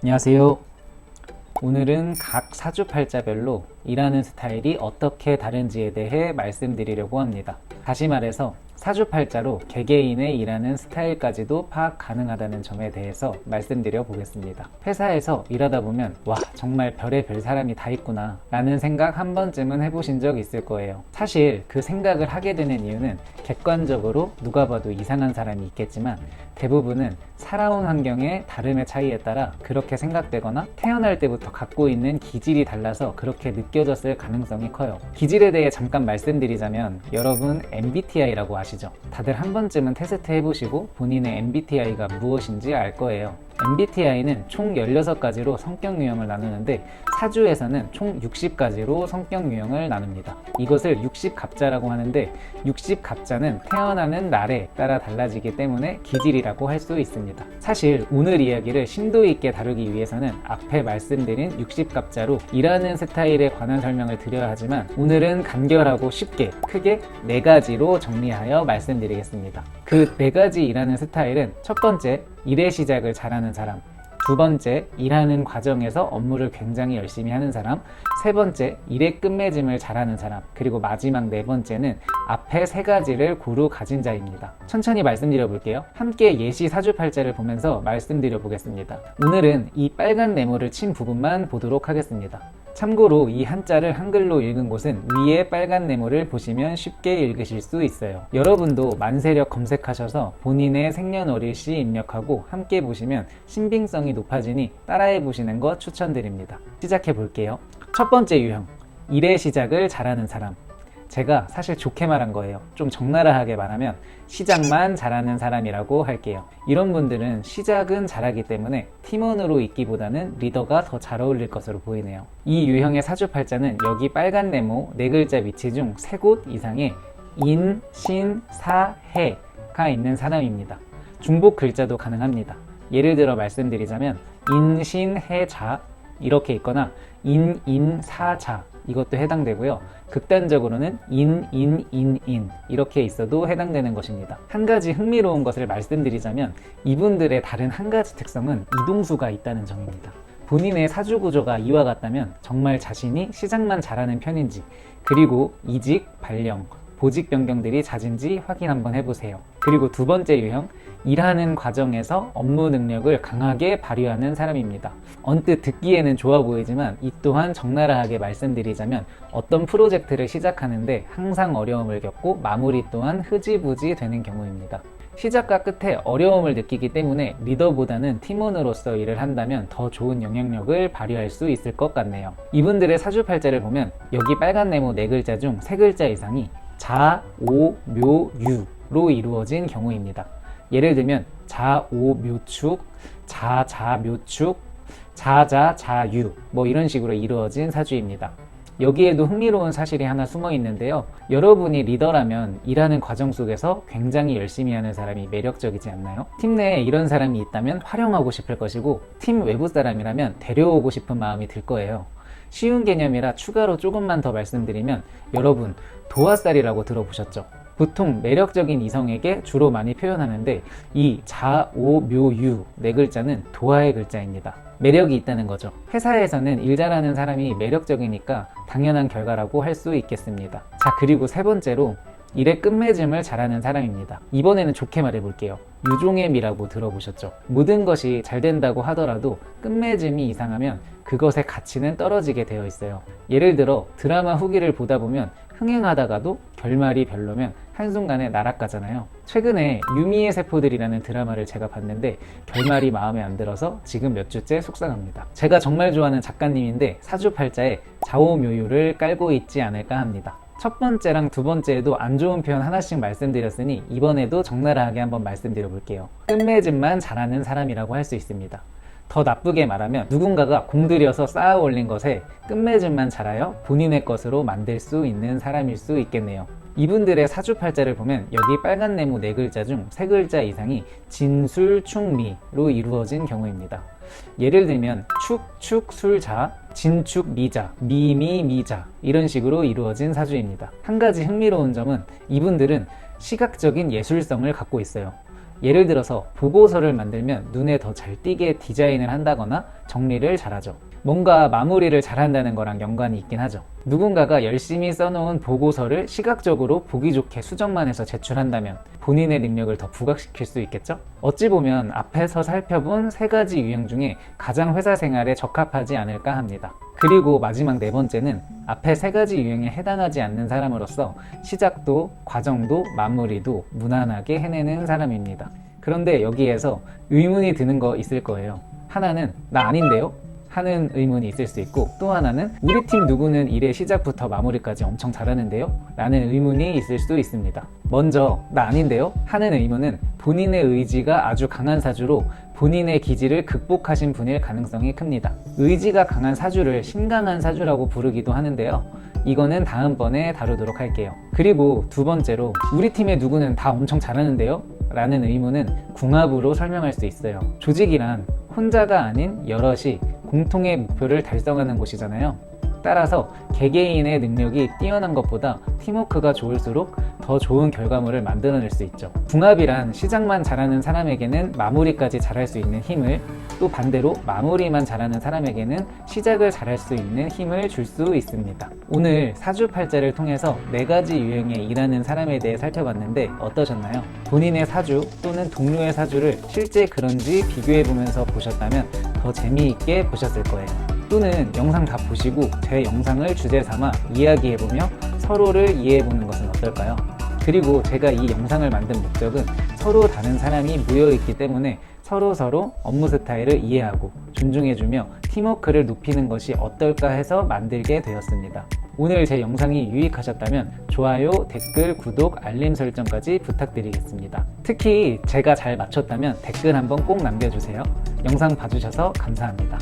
안녕하세요. 오늘은 각 사주팔자별로 일하는 스타일이 어떻게 다른지에 대해 말씀드리려고 합니다. 다시 말해서 사주팔자로 개개인의 일하는 스타일까지도 파악 가능하다는 점에 대해서 말씀드려 보겠습니다. 회사에서 일하다 보면 와, 정말 별의별 사람이 다 있구나 라는 생각 한 번쯤은 해보신 적 있을 거예요. 사실 그 생각을 하게 되는 이유는 객관적으로 누가 봐도 이상한 사람이 있겠지만 대부분은 살아온 환경의 다름의 차이에 따라 그렇게 생각되거나 태어날 때부터 갖고 있는 기질이 달라서 그렇게 느껴졌을 가능성이 커요. 기질에 대해 잠깐 말씀드리자면 여러분 MBTI라고 아시죠? 다들 한 번쯤은 테스트 해보시고 본인의 MBTI가 무엇인지 알 거예요. MBTI는 총 16가지로 성격 유형을 나누는데 사주에서는 총 60가지로 성격 유형을 나눕니다. 이것을 60갑자라고 하는데 60갑자는 태어나는 날에 따라 달라지기 때문에 기질이라고 할 수 있습니다. 사실 오늘 이야기를 심도 있게 다루기 위해서는 앞에 말씀드린 60갑자로 일하는 스타일에 관한 설명을 드려야 하지만 오늘은 간결하고 쉽게 크게 4가지로 정리하여 말씀드리겠습니다. 그 4가지 일하는 스타일은 첫 번째, 일의 시작을 잘하는 사람, 두 번째, 일하는 과정에서 업무를 굉장히 열심히 하는 사람, 세 번째, 일의 끝맺음을 잘하는 사람, 그리고 마지막 4번째는 앞에 3가지를 고루 가진 자입니다. 천천히 말씀드려 볼게요. 함께 예시 사주팔자를 보면서 말씀드려 보겠습니다. 오늘은 이 빨간 네모를 친 부분만 보도록 하겠습니다. 참고로 이 한자를 한글로 읽은 곳은 위에 빨간 네모를 보시면 쉽게 읽으실 수 있어요. 여러분도 만세력 검색하셔서 본인의 생년월일시 입력하고 함께 보시면 신빙성이 높아지니 따라해 보시는 거 추천드립니다. 시작해 볼게요. 첫 번째 유형, 일의 시작을 잘하는 사람. 제가 사실 좋게 말한 거예요. 좀 적나라하게 말하면 시작만 잘하는 사람이라고 할게요. 이런 분들은 시작은 잘하기 때문에 팀원으로 있기보다는 리더가 더 잘 어울릴 것으로 보이네요. 이 유형의 사주팔자는 여기 빨간 네모 4글자 위치 중 3곳 이상에 인, 신, 사, 해가 있는 사람입니다. 중복 글자도 가능합니다. 예를 들어 말씀드리자면 인, 신, 해, 자 이렇게 있거나 인, 인, 사, 자 이것도 해당되고요. 극단적으로는 인 이렇게 있어도 해당되는 것입니다. 한 가지 흥미로운 것을 말씀드리자면 이분들의 다른 한 가지 특성은 이동수가 있다는 점입니다. 본인의 사주 구조가 이와 같다면 정말 자신이 시작만 잘하는 편인지, 그리고 이직, 발령, 보직 변경들이 잦은지 확인 한번 해보세요. 그리고 두 번째 유형, 일하는 과정에서 업무 능력을 강하게 발휘하는 사람입니다. 언뜻 듣기에는 좋아 보이지만 이 또한 적나라하게 말씀드리자면 어떤 프로젝트를 시작하는데 항상 어려움을 겪고 마무리 또한 흐지부지 되는 경우입니다. 시작과 끝에 어려움을 느끼기 때문에 리더보다는 팀원으로서 일을 한다면 더 좋은 영향력을 발휘할 수 있을 것 같네요. 이분들의 사주팔자를 보면 여기 빨간 네모 4글자 중 3글자 이상이 자, 오, 묘, 유로 이루어진 경우입니다. 예를 들면 자, 오, 묘축, 자, 자, 묘축, 자, 자, 자, 유 뭐 이런 식으로 이루어진 사주입니다. 여기에도 흥미로운 사실이 하나 숨어 있는데요. 여러분이 리더라면 일하는 과정 속에서 굉장히 열심히 하는 사람이 매력적이지 않나요? 팀 내에 이런 사람이 있다면 활용하고 싶을 것이고 팀 외부 사람이라면 데려오고 싶은 마음이 들 거예요. 쉬운 개념이라 추가로 조금만 더 말씀드리면 여러분 도화살이라고 들어보셨죠? 보통 매력적인 이성에게 주로 많이 표현하는데 이 자, 오, 묘, 유 4글자는 도화의 글자입니다. 매력이 있다는 거죠. 회사에서는 일 잘하는 사람이 매력적이니까 당연한 결과라고 할 수 있겠습니다. 자, 그리고 세 번째로 일의 끝맺음을 잘하는 사람입니다. 이번에는 좋게 말해볼게요. 유종의 미라고 들어보셨죠? 모든 것이 잘 된다고 하더라도 끝맺음이 이상하면 그것의 가치는 떨어지게 되어 있어요. 예를 들어 드라마 후기를 보다 보면 흥행하다가도 결말이 별로면 한순간에 날아가잖아요. 최근에 유미의 세포들이라는 드라마를 제가 봤는데 결말이 마음에 안 들어서 지금 몇 주째 속상합니다. 제가 정말 좋아하는 작가님인데 사주팔자에 좌오묘유를 깔고 있지 않을까 합니다. 첫 번째랑 두 번째에도 안 좋은 표현 하나씩 말씀드렸으니 이번에도 적나라하게 한번 말씀드려 볼게요. 끝맺음만 잘하는 사람이라고 할 수 있습니다. 더 나쁘게 말하면 누군가가 공들여서 쌓아 올린 것에 끝맺음만 잘하여 본인의 것으로 만들 수 있는 사람일 수 있겠네요. 이분들의 사주팔자를 보면 여기 빨간 네모 4글자 중 3글자 이상이 진술충미로 이루어진 경우입니다. 예를 들면 축, 술자, 진축, 미자, 미자 이런 식으로 이루어진 사주입니다. 한 가지 흥미로운 점은 이분들은 시각적인 예술성을 갖고 있어요. 예를 들어서 보고서를 만들면 눈에 더 잘 띄게 디자인을 한다거나 정리를 잘하죠. 뭔가 마무리를 잘한다는 거랑 연관이 있긴 하죠. 누군가가 열심히 써놓은 보고서를 시각적으로 보기 좋게 수정만 해서 제출한다면 본인의 능력을 더 부각시킬 수 있겠죠? 어찌 보면 앞에서 살펴본 세 가지 유형 중에 가장 회사 생활에 적합하지 않을까 합니다. 그리고 마지막 네 번째는 앞에 세 가지 유형에 해당하지 않는 사람으로서 시작도 과정도 마무리도 무난하게 해내는 사람입니다. 그런데 여기에서 의문이 드는 거 있을 거예요. 하나는 나 아닌데요? 하는 의문이 있을 수 있고, 또 하나는 우리 팀 누구는 일의 시작부터 마무리까지 엄청 잘하는데요? 라는 의문이 있을 수도 있습니다. 먼저 나 아닌데요? 하는 의문은 본인의 의지가 아주 강한 사주로 본인의 기질을 극복하신 분일 가능성이 큽니다. 의지가 강한 사주를 신강한 사주라고 부르기도 하는데요. 이거는 다음번에 다루도록 할게요. 그리고 두 번째로 우리 팀의 누구는 다 엄청 잘하는데요? 라는 의문은 궁합으로 설명할 수 있어요. 조직이란 혼자가 아닌 여럿이 공통의 목표를 달성하는 곳이잖아요. 따라서 개개인의 능력이 뛰어난 것보다 팀워크가 좋을수록 더 좋은 결과물을 만들어낼 수 있죠. 궁합이란 시작만 잘하는 사람에게는 마무리까지 잘할 수 있는 힘을, 또 반대로 마무리만 잘하는 사람에게는 시작을 잘할 수 있는 힘을 줄 수 있습니다. 오늘 사주팔자를 통해서 네 가지 유형의 일하는 사람에 대해 살펴봤는데 어떠셨나요? 본인의 사주 또는 동료의 사주를 실제 그런지 비교해보면서 보셨다면 더 재미있게 보셨을 거예요. 또는 영상 다 보시고 제 영상을 주제 삼아 이야기해보며 서로를 이해해보는 것은 어떨까요? 그리고 제가 이 영상을 만든 목적은 서로 다른 사람이 모여있기 때문에 서로 업무 스타일을 이해하고 존중해주며 팀워크를 높이는 것이 어떨까 해서 만들게 되었습니다. 오늘 제 영상이 유익하셨다면 좋아요, 댓글, 구독, 알림 설정까지 부탁드리겠습니다. 특히 제가 잘 맞췄다면 댓글 한번 꼭 남겨주세요. 영상 봐주셔서 감사합니다.